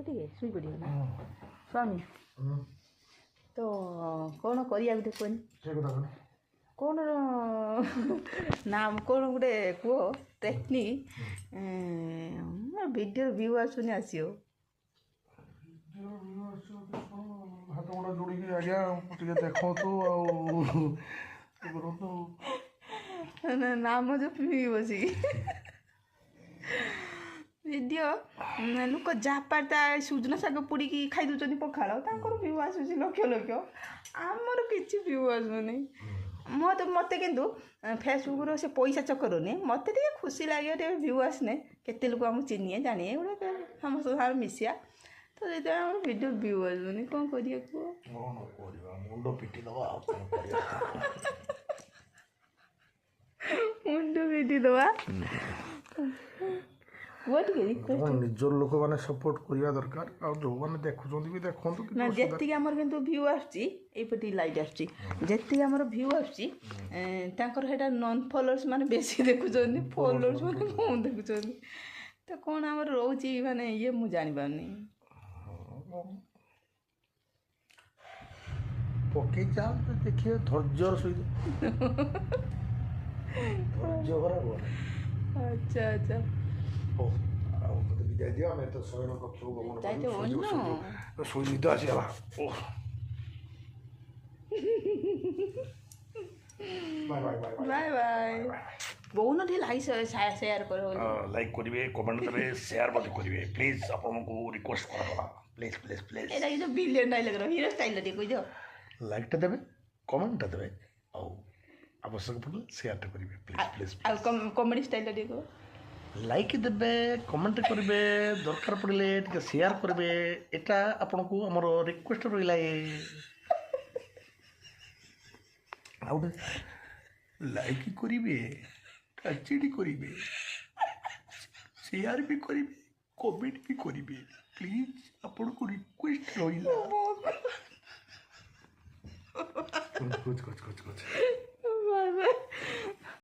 ଟିକେ ଶୋଇ ପଡ଼ିବ ନା ସ୍ୱାମୀ ତ କ'ଣ କରିବା ଗୋଟେ କୁହନି କ'ଣ ନା କ'ଣ ଗୋଟେ କୁହ ଟେକ୍ନିକ୍ ଭିଡ଼ିଓ ଭିୟୁ ଆସୁନି ଆସିବ ହାତ ଗୋଡ଼ ଯୋଡ଼ିକି ଆଜ୍ଞା ଟିକେ ଦେଖନ୍ତୁ ଆଉ କରନ୍ତୁ ନାମ ଜପି ବସିକି ଭିଡ଼ିଓ ଲୋକ ଯାପାଟା ସୁଜନା ଶାଗ ପୋଡ଼ିକି ଖାଇ ଦେଉଛନ୍ତି ପଖାଳ ତାଙ୍କର ଭିୟୁ ଆସୁଛି ଲକ୍ଷ ଲକ୍ଷ ଆମର କିଛି ଭିୟୁ ଆସୁନି ମୋତେ କିନ୍ତୁ ଫେସବୁକ୍ର ସେ ପଇସା ଚକର ନୁହେଁ ମୋତେ ଟିକେ ଖୁସି ଲାଗେ ଟିକେ ଭିୟୁ ଆସିନେ କେତେ ଲୋକ ଆମକୁ ଚିହ୍ନିଏ ଜାଣିଏ ଗୋଟେ ସମସ୍ତ ସାଙ୍ଗରେ ମିଶିଆ ତ ସେଥିପାଇଁ ଆମର ଭିଡ଼ିଓ ଭିୟୁ ଆସୁନି କ'ଣ କରିବାକୁ ମୁଣ୍ଡ ପିଟି ଦେବା ମୁଣ୍ଡ ପିଟି ଦେବା ନିଜର ଲୋକମାନେ ସପୋର୍ଟ କରିବା ଦରକାର ଆଉ ଯେଉଁମାନେ ଦେଖୁଛନ୍ତି ବି ଦେଖନ୍ତୁ ନା ଯେତିକି ଆମର କିନ୍ତୁ ଭ୍ୟୁ ଆସୁଛି ଏଇପଟେ ଲାଇଟ୍ ଆସୁଛି ଯେତିକି ଆମର ଭ୍ୟୁ ଆସୁଛି ତାଙ୍କର ସେଇଟା ନନ୍ ଫଲୋଅର୍ସ ମାନେ ବେଶୀ ଦେଖୁଛନ୍ତି ଫଲୋଅର୍ସ ମାନେ କମ୍ ଦେଖୁଛନ୍ତି ତ କ'ଣ ଆମର ରହୁଛି ମାନେ ଇଏ ମୁଁ ଜାଣିପାରୁନି ପକେଇ ଯାଆନ୍ତୁ ଦେଖିବେ ଧୈର୍ଯ୍ୟର ସହିତ ଧୈର୍ଯ୍ୟ ଖରାପ ଆଚ୍ଛା ଆଚ୍ଛା ହଉ ଆଉ ମୋତେ ବିଦାୟ ଦିଅ ଆମେ ତ ଶୟନ କକ୍ଷକୁ ଗମନ ଶୋଇ ନିଦ ଆସିଗଲା ବାଏ ବାଏ ବହୁନ ଟିକେ ସେୟାର କର ଲାଇକ୍ କରିବେ କମେଣ୍ଟ ଦେବେ ସେୟାର ମଧ୍ୟ କରିବେ ପ୍ଲିଜ୍ ଆପଣଙ୍କୁ ରିକ୍ୱେଷ୍ଟ କରାଗଲା ପ୍ଲିଜ୍ ପ୍ଲିଜ୍ ପ୍ଲିଜ୍ ଏଇଟା କିନ୍ତୁ ବିଲିୟନ ଡାଇଲଗ୍ର ହିରୋ ଷ୍ଟାଇଲ୍ର ଟିକେ କହିଦିଅ ଲାଇକ୍ଟା ଦେବେ କମେଣ୍ଟଟା ଦେବେ ଆଉ ଆବଶ୍ୟକ ପଡ଼ିଲେ ସେୟାରଟା କରିବେ ପ୍ଲିଜ୍ ପ୍ଲିଜ୍ ଆଉ କମେଡି ଷ୍ଟାଇଲ୍ର ଟିକେ କହ ଲାଇକ୍ ଦେବେ କମେଣ୍ଟ କରିବେ ଦରକାର ପଡ଼ିଲେ ଟିକେ ସେୟାର କରିବେ ଏଇଟା ଆପଣଙ୍କୁ ଆମର ରିକ୍ୱେଷ୍ଟ ରହିଲା ଆଉ ଗୋଟେ ଲାଇକ୍ କରିବେ କାଚିଡ଼ି କରିବେ ସେୟାର ବି କରିବେ କମେଣ୍ଟ ବି କରିବେ ପ୍ଲିଜ୍ ଆପଣଙ୍କୁ ରିକ୍ୱେଷ୍ଟ ରହିଲା